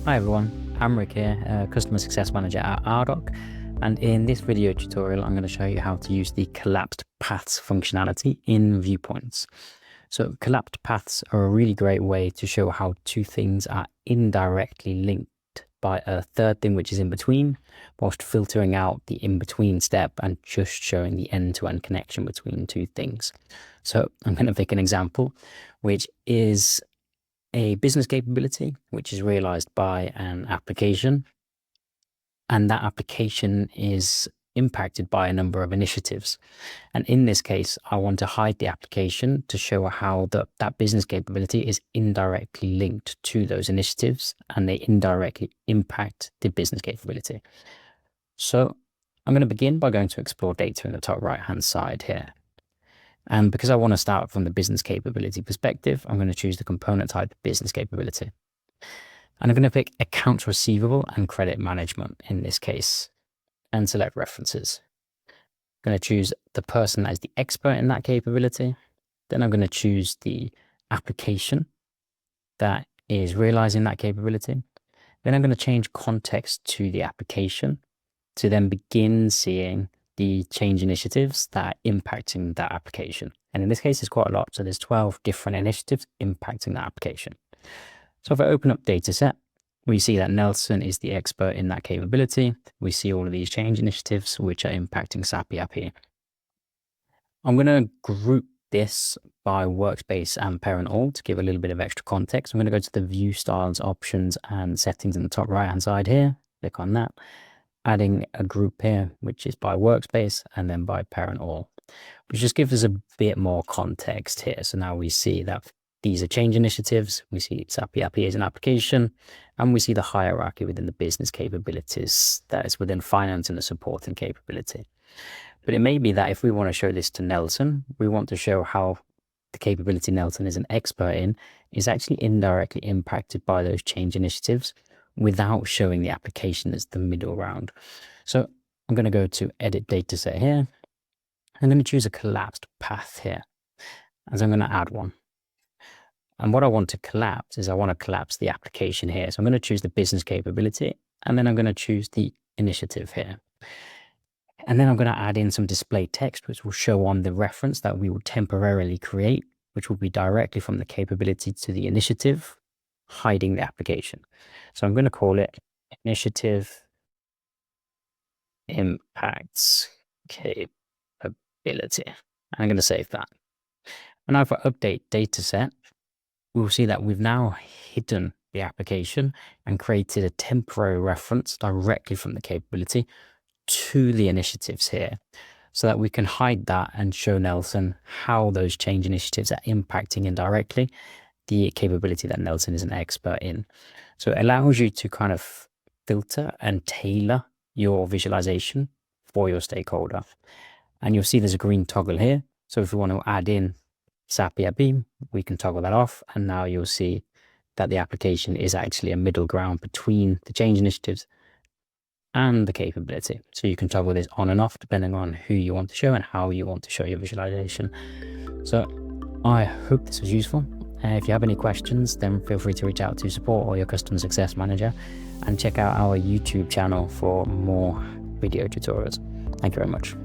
Hi everyone, I'm Rick here, Customer Success Manager at Ardoq, and in this video tutorial I'm going to show you how to use the collapsed paths functionality in Viewpoints. So collapsed paths are a really great way to show how two things are indirectly linked by a third thing which is in between, whilst filtering out the in-between step and just showing the end-to-end connection between two things. So I'm going to pick an example, which is a business capability which is realized by an application, and that application is impacted by a number of initiatives. And in this case, I want to hide the application to show how that business capability is indirectly linked to those initiatives and they indirectly impact the business capability. So I'm going to begin by going to explore data in the top right hand side here. And because I want to start from the business capability perspective, I'm going to choose the component type business capability. And I'm going to pick accounts receivable and credit management in this case and select references. I'm going to choose the person as the expert in that capability. Then I'm going to choose the application that is realizing that capability. Then I'm going to change context to the application to then begin seeing the change initiatives that are impacting that application. And in this case, it's quite a lot. So there's 12 different initiatives impacting that application. So if I open up dataset, we see that Nelson is the expert in that capability. We see all of these change initiatives, which are impacting SaaS EA. I'm going to group this by workspace and parent all to give a little bit of extra context. I'm going to go to the view styles, options and settings in the top right hand side here. Click on that. Adding a group here, which is by workspace and then by parent all, which just gives us a bit more context here. So now we see that these are change initiatives, we see SAP ERP as an application, and we see the hierarchy within the business capabilities that is within finance and the supporting capability. But it may be that if we want to show this to Nelson, we want to show how the capability Nelson is an expert in is actually indirectly impacted by those change initiatives, without showing the application as the middle ground. So I'm going to go to edit dataset here. I'm going to choose a collapsed path here, as I'm going to add one. And what I want to collapse is I want to collapse the application here. So I'm going to choose the business capability, and then I'm going to choose the initiative here. And then I'm going to add in some display text, which will show on the reference that we will temporarily create, which will be directly from the capability to the initiative, hiding the application. So I'm going to call it initiative impacts capability. And I'm going to save that. And now if I update dataset, we'll see that we've now hidden the application and created a temporary reference directly from the capability to the initiatives here, so that we can hide that and show Nelson how those change initiatives are impacting indirectly the capability that Nelson is an expert in. So it allows you to kind of filter and tailor your visualization for your stakeholder. And you'll see there's a green toggle here. So if we want to add in SAP ERP, we can toggle that off. And now you'll see that the application is actually a middle ground between the change initiatives and the capability. So you can toggle this on and off depending on who you want to show and how you want to show your visualization. So I hope this was useful. If you have any questions, then feel free to reach out to support or your customer success manager, and check out our YouTube channel for more video tutorials. Thank you very much.